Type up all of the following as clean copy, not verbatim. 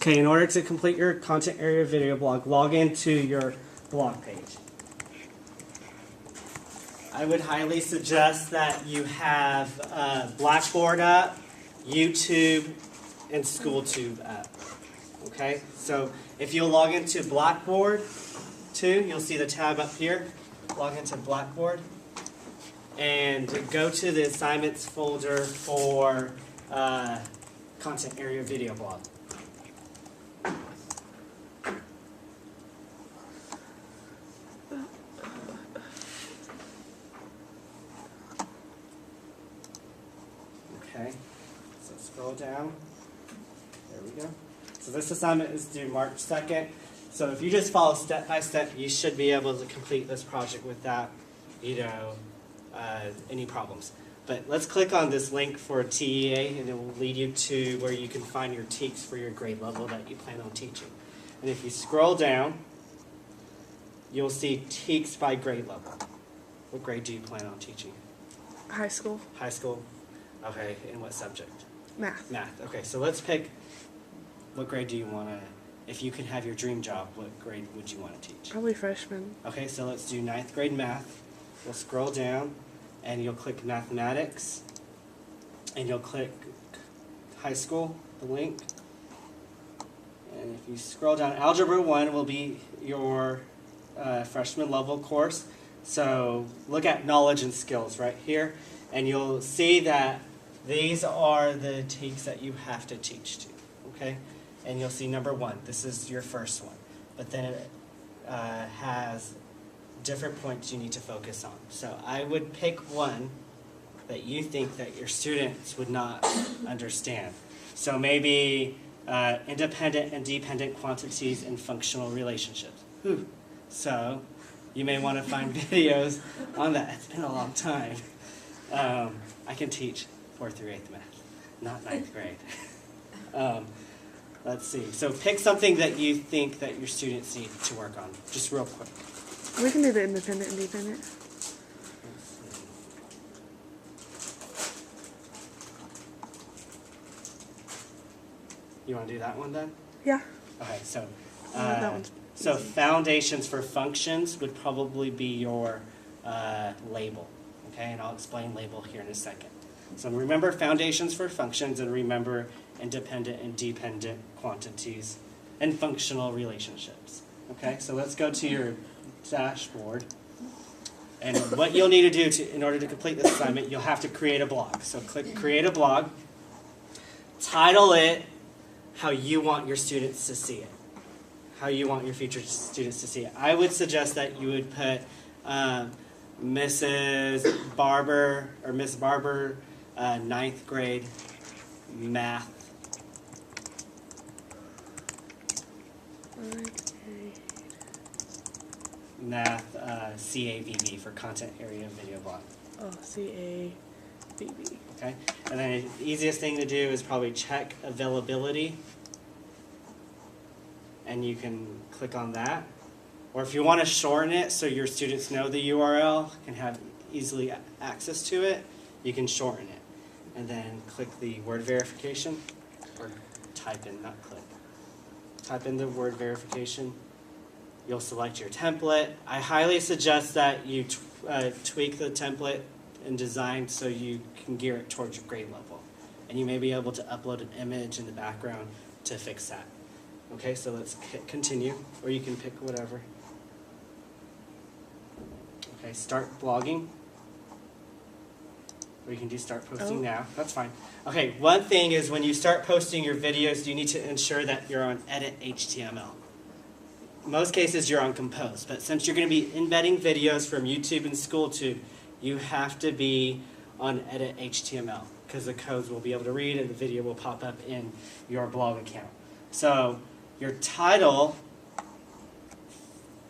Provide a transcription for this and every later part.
Okay, in order to complete your content area video blog, log into your blog page. I would highly suggest that you have Blackboard up, YouTube, and SchoolTube up. Okay, so if you'll log into Blackboard too, you'll see the tab up here. Log into Blackboard and go to the assignments folder for content area video blog. Okay, so scroll down. There we go. So this assignment is due March 2nd. So if you just follow step by step, you should be able to complete this project without, any problems. But let's click on this link for TEA, and it will lead you to where you can find your TEKs for your grade level that you plan on teaching. And if you scroll down, you'll see TEKs by grade level. What grade do you plan on teaching? High school. High school. Okay, in what subject? Math. Math. Okay, so let's pick, what grade do you want to, if you could have your dream job, what grade would you want to teach? Probably freshman. Okay, so let's do 9th grade math. We'll scroll down, and you'll click mathematics, and you'll click high school, the link. And if you scroll down, Algebra 1 will be your freshman level course. So look at knowledge and skills right here, and you'll see that these are the TEKs that you have to teach to, okay? And you'll see number 1, this is your first one. But then it has different points you need to focus on. So I would pick one that you think that your students would not understand. So maybe independent and dependent quantities and functional relationships. Whew. So you may want to find videos on that. It's been a long time. I can teach 4th through 8th math, not 9th grade. Let's see. So pick something that you think that your students need to work on, just real quick. We can do the independent and dependent. You want to do that one then? Yeah. Okay, so that one's so easy. foundations for functions would probably be your label. Okay, and I'll explain label here in a second. So remember foundations for functions, and remember independent and dependent quantities and functional relationships. Okay, so let's go to your dashboard. And what you'll need to do in order to complete this assignment, you'll have to create a blog. So click Create a Blog. Title it how you want your students to see it. How you want your future students to see it. I would suggest that you would put Mrs. Barber, or Miss Barber, 9th grade math. Math CAVB for content area video blog. Oh, CAVB. Okay, and then the easiest thing to do is probably check availability, and you can click on that. Or if you want to shorten it so your students know the URL, can have easily access to it, you can shorten it. And then click the word verification, or type in, not click. Type in the word verification. You'll select your template. I highly suggest that you tweak the template and design so you can gear it towards your grade level. And you may be able to upload an image in the background to fix that. Okay, so let's continue, or you can pick whatever. Okay, start blogging. Or you can do start posting now. That's fine. Okay, one thing is when you start posting your videos, you need to ensure that you're on Edit HTML. In most cases, you're on Compose, but since you're going to be embedding videos from YouTube and SchoolTube, you have to be on Edit HTML because the codes will be able to read and the video will pop up in your blog account. So your title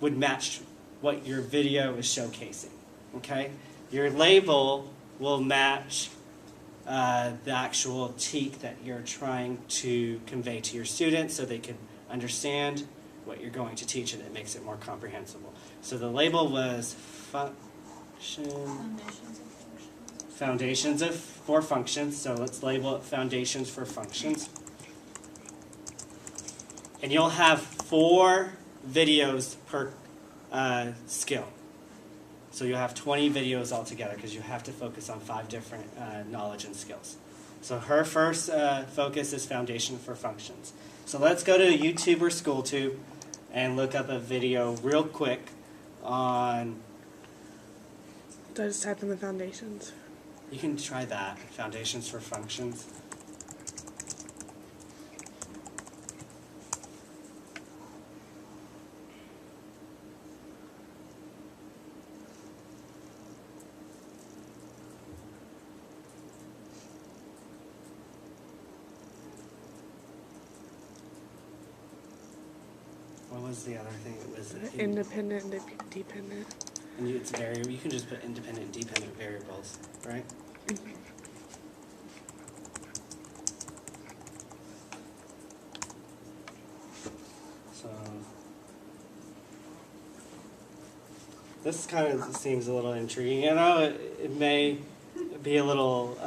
would match what your video is showcasing. Okay, your label will match the actual TEK that you're trying to convey to your students so they can understand what you're going to teach, and it makes it more comprehensible. So the label was foundations for functions. So let's label it foundations for functions. And you'll have 4 videos per skill. So you'll have 20 videos altogether because you have to focus on 5 different knowledge and skills. So her first focus is foundation for functions. So let's go to YouTube or SchoolTube and look up a video real quick on... Do I just type in the foundations? You can try that, foundations for functions. What was the other thing? It was Independent and dependent. and it's variable. You can just put independent and dependent variables, right? So this kind of seems a little intriguing. You know, it may be a little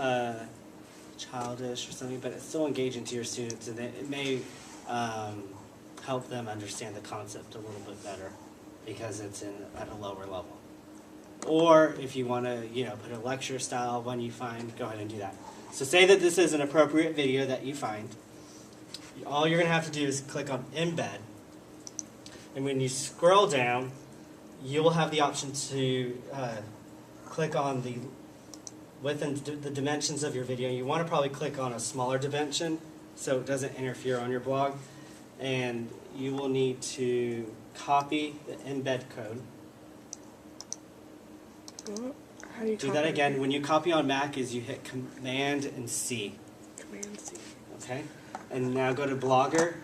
childish or something, but it's still engaging to your students, and it may help them understand the concept a little bit better because it's at a lower level. Or if you want to, put a lecture style one you find, go ahead and do that. So say that this is an appropriate video that you find. All you're going to have to do is click on Embed. And when you scroll down, you will have the option to click on the width and the dimensions of your video. You want to probably click on a smaller dimension so it doesn't interfere on your blog. And you will need to copy the embed code. How do you Do that again. When you copy on Mac, is you hit Command and C. Command C. Okay? And now go to Blogger.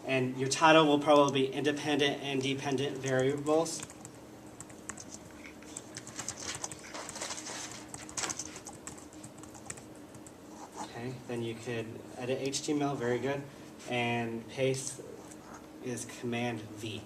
And your title will probably be Independent and Dependent Variables. Okay, then you could edit HTML, very good. And paste is Command V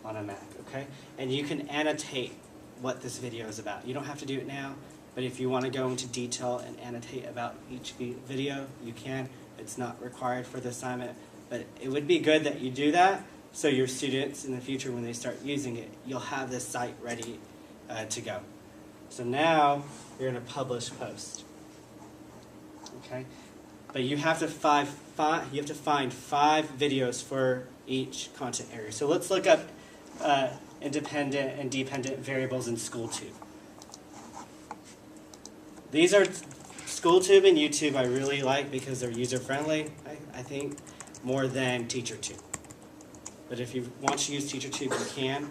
on a Mac, okay? And you can annotate what this video is about. You don't have to do it now, but if you want to go into detail and annotate about each video, you can. It's not required for the assignment, but it would be good that you do that so your students in the future, when they start using it, you'll have this site ready to go. So now you're going to publish post, okay? But you have to find 5 videos for each content area. So let's look up independent and dependent variables in SchoolTube. These are SchoolTube and YouTube I really like because they're user-friendly, I think, more than TeacherTube. But if you want to use TeacherTube, you can.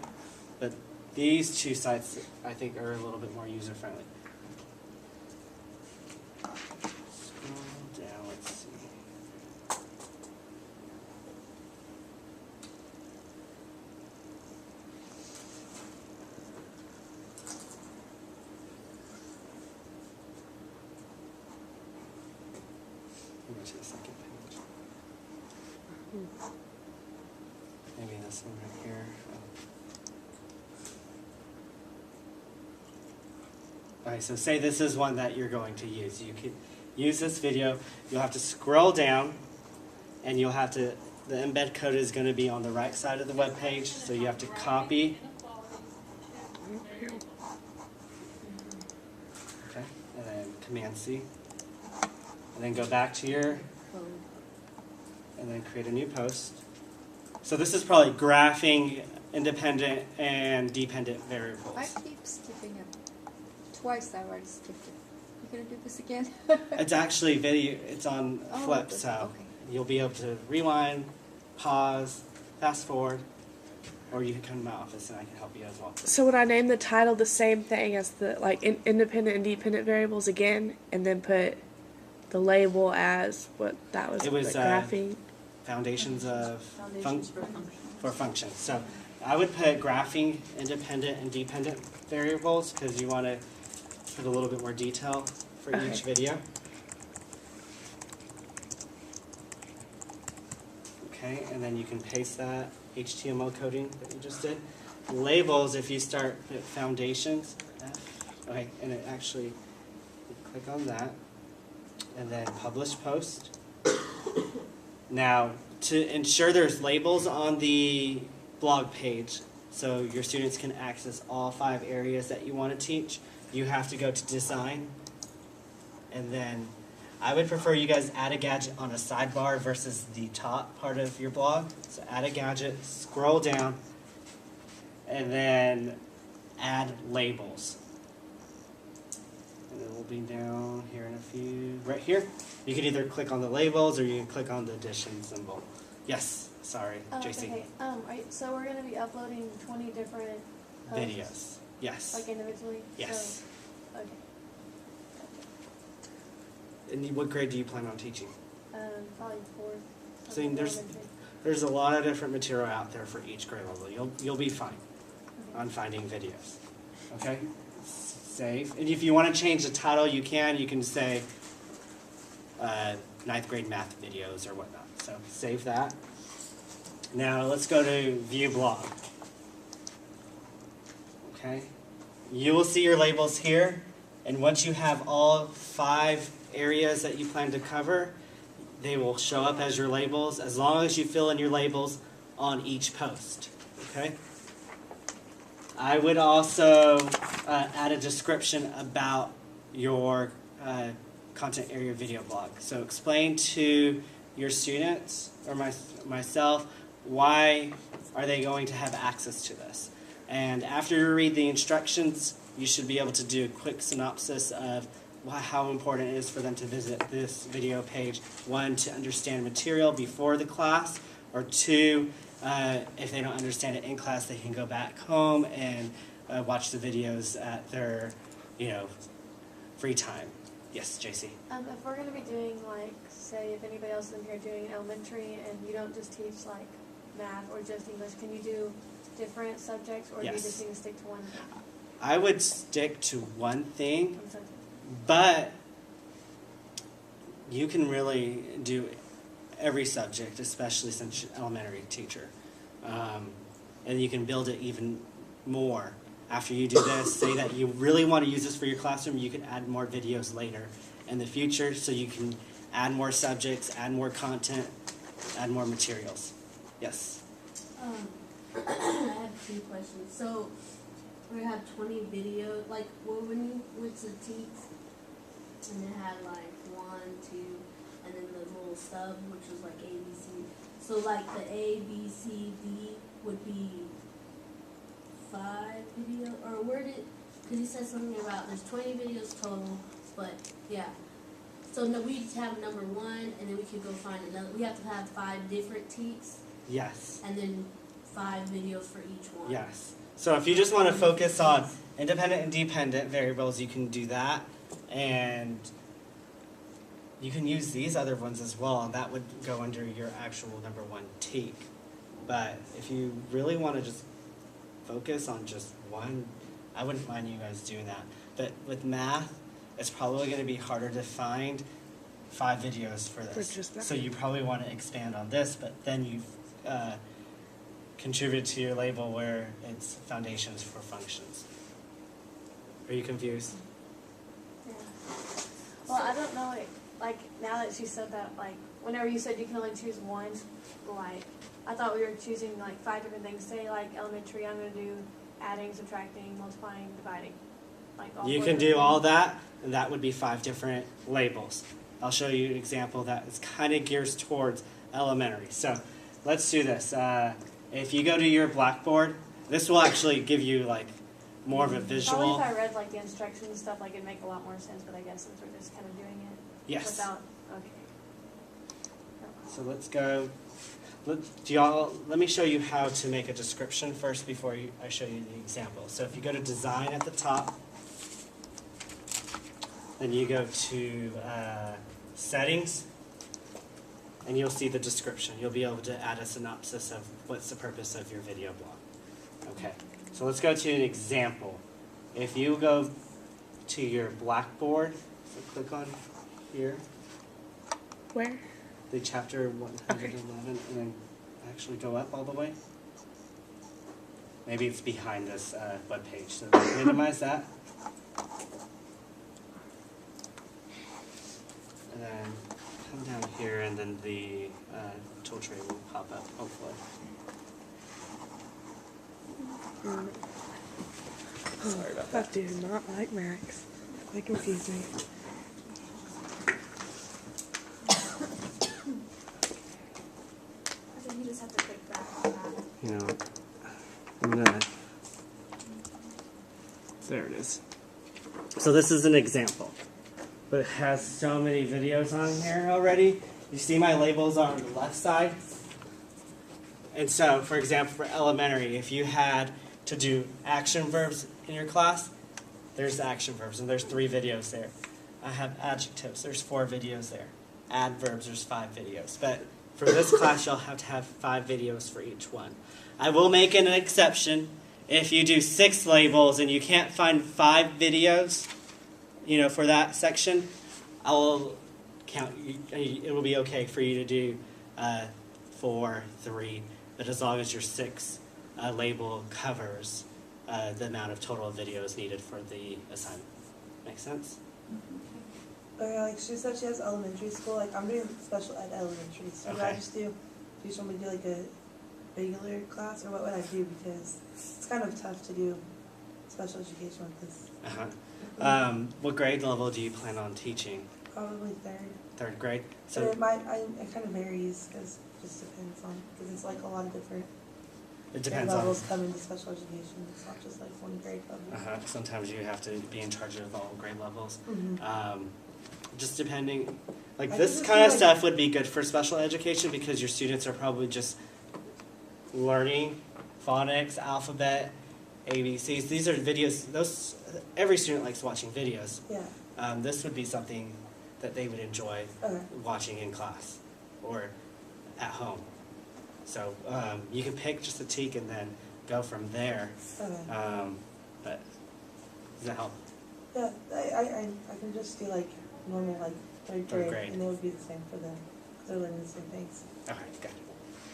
But these 2 sites, I think, are a little bit more user-friendly. To the second page. Maybe this one right here. Alright, so say this is one that you're going to use. You could use this video. You'll have to scroll down, and you'll have to, the embed code is going to be on the right side of the web page, so you have to copy. Okay, and then Command C. And then go back to your, and then create a new post. So this is probably graphing independent and dependent variables. I keep skipping it. Twice I already skipped it. You gonna do this again? It's actually video, it's on Flip, okay. so Okay. you'll be able to rewind, pause, fast forward, or you can come to my office and I can help you as well. So would I name the title the same thing as the independent and dependent variables again, and then put the label as what that was? It was graphing. Foundations of Foundations for functions. for functions. So I would put graphing independent and dependent variables because you want to put a little bit more detail for each video. Okay, and then you can paste that HTML coding that you just did. Labels, if you start at foundations, okay, and it actually, you click on that, and then publish post. Now, to ensure there's labels on the blog page so your students can access all 5 areas that you want to teach, you have to go to design. And then I would prefer you guys add a gadget on a sidebar versus the top part of your blog. So add a gadget, scroll down, and then add labels. And it will be down here in a few, right here. You can either click on the labels or you can click on the addition symbol. Yes, sorry, JC. Okay. So we're going to be uploading 20 different posts, Videos, yes. like individually? Yes. So, okay. And what grade do you plan on teaching? Probably 4th. So there's a lot of different material out there for each grade level. You'll be fine on finding videos. Okay? Save. And if you want to change the title, you can. You can say 9th grade math videos or whatnot. So save that. Now let's go to View Blog. Okay? You will see your labels here. And once you have all 5 areas that you plan to cover, they will show up as your labels as long as you fill in your labels on each post. Okay? I would also add a description about your content area video blog. So explain to your students or myself why are they going to have access to this. And after you read the instructions, you should be able to do a quick synopsis of how important it is for them to visit this video page. 1, to understand material before the class, or 2, if they don't understand it in class, they can go back home and watch the videos at their, free time. Yes, JC. If we're going to be doing, like, say, if anybody else in here doing elementary and you don't just teach, like, math or just English, can you do different subjects, or do you just need to stick to one thing? I would stick to one thing, but you can really do every subject, especially since you're an elementary teacher. And you can build it even more. After you do this, say that you really want to use this for your classroom, you can add more videos later in the future, so you can add more subjects, add more content, add more materials. Yes? I have 2 questions. So, we have 20 videos, like, when you went to teach, and it had, like, 1, 2, and then the little stub, which was, like, A, B, C. So, like, the A, B, C, D would be 5 videos, or where did, because you said something about there's 20 videos total, but, yeah. So, no, we just have number 1, and then we could go find another. We have to have 5 different teaks. Yes. And then 5 videos for each one. Yes. So if you just want to focus on independent and dependent variables, you can do that. And you can use these other ones as well, and that would go under your actual number 1 teak. But if you really want to just focus on just one, I wouldn't mind you guys doing that. But with math, it's probably going to be harder to find 5 videos for this. So you probably want to expand on this, but then you contribute to your label where it's foundations for functions. Are you confused? Yeah. Well, I don't know, like, now that she said that, like, whenever you said you can only choose one, like, I thought we were choosing, like, 5 different things. Say, like, elementary, I'm going to do adding, subtracting, multiplying, dividing. Like, all You 4 can different do all things. that, and that would be 5 different labels. I'll show you an example that is kind of gears towards elementary. So let's do this. If you go to your Blackboard, this will actually give you like more of a visual. Probably if I read like the instructions and stuff, like it'd make a lot more sense. But I guess since we're just kind of doing it Yes. without, okay. So let's go. Let me show you how to make a description first before I show you the example. So if you go to Design at the top, then you go to Settings, and you'll see the description. You'll be able to add a synopsis of what's the purpose of your video blog. Okay, so let's go to an example. If you go to your Blackboard, so click on here, Where? the chapter 111, and then actually go up all the way. Maybe it's behind this webpage, so minimize that. And then come down here, and then the tool tray will pop up, hopefully. Sorry about that. I do not like Max. They confuse me. I think you just have to click back on that. You know, I'm gonna. There it is. So this is an example, but it has so many videos on here already. You see my labels on the left side? And so, for example, for elementary, if you had to do action verbs in your class, there's action verbs, and there's 3 videos there. I have adjectives, there's 4 videos there. Adverbs, there's 5 videos. But for this class, you'll have to have 5 videos for each one. I will make an exception. If you do 6 labels and you can't find 5 videos, you know, for that section, I will count. It will be okay for you to do 4, 3, but as long as your 6 label covers the amount of total videos needed for the assignment. Make sense? Okay, like she said, she has elementary school. Like I'm doing special ed elementary. So would I Okay. just do you want me to do like a regular class, or what would I do? Because it's kind of tough to do special education with this. What grade level do you plan on teaching? Probably third. 3rd grade? But So it kind of varies because it just depends on, because it's like a lot of different it grade depends on. levels come into special education. It's not just like one grade level. Sometimes you have to be in charge of all grade levels. Mm-hmm. Just depending, like I this think it's kind of like- stuff would be good for special education because your students are probably just learning phonics, alphabet, ABCs. These are videos. Every student likes watching videos. Yeah. This would be something that they would enjoy Okay. watching in class or at home. So you can pick just a TEK and then go from there. Okay. But does that help? Yeah, I can just do like normal like third Third grade, grade. and it would be the same for them. 'Cause they're learning the same things. Okay, good.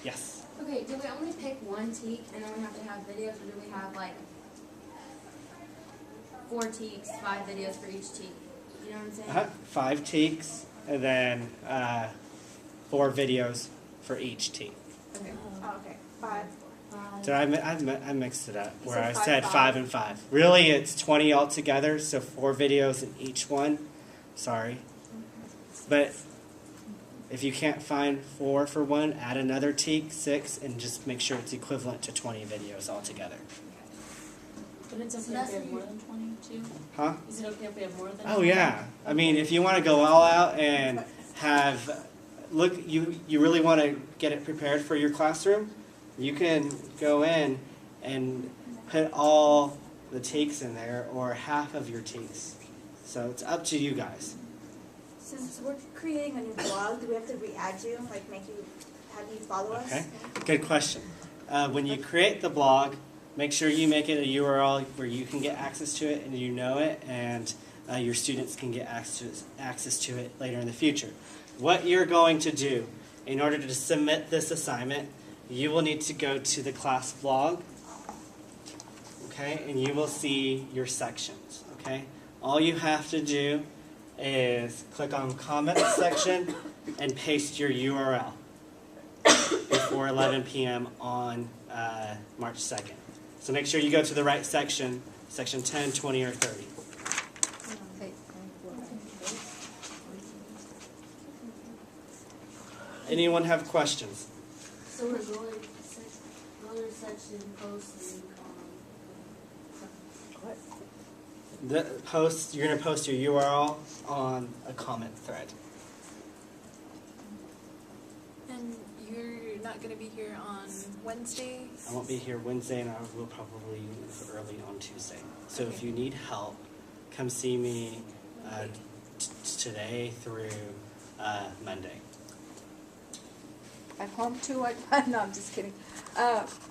Yes. Okay, do we only pick one teak and then we have to have videos, or do we have like 4 teaks, 5 videos for each teak? You know what I'm saying? 5 TEKs and then 4 videos for each TEK. Okay. Oh, okay. 5. So I mixed it up You where I said said 5, 5 and 5. Really, it's 20 altogether, so 4 videos in each one. Sorry. But if you can't find 4 for one, add another TEK, 6, and just make sure it's equivalent to 20 videos altogether. But it's okay that's if we have what more you- than 22? Huh? Is it okay if we have more than Oh 20? yeah. I mean, if you want to go all out and have you really want to get it prepared for your classroom, you can go in and put all the TEKs in there or half of your TEKs. So it's up to you guys. Since we're creating a new blog, do we have to re-add you, like have you follow us? Okay. Good question. When you create the blog, make sure you make it a URL where you can get access to it and you know it, and your students can get access to it later in the future. What you're going to do in order to submit this assignment, you will need to go to the class blog, okay, and you will see your sections, okay? All you have to do is click on comment section and paste your URL before 11 p.m. on March 2nd. So make sure you go to the right section, section 10, 20, or 30. Okay. Anyone have questions? So we're going to section posting. You're going to post your URL on a comment thread. And you're not going to be here on Wednesday? I won't be here Wednesday, and I will probably leave early on Tuesday. So if Okay. you need help, come see me today through Monday. At home too, no, I'm just kidding.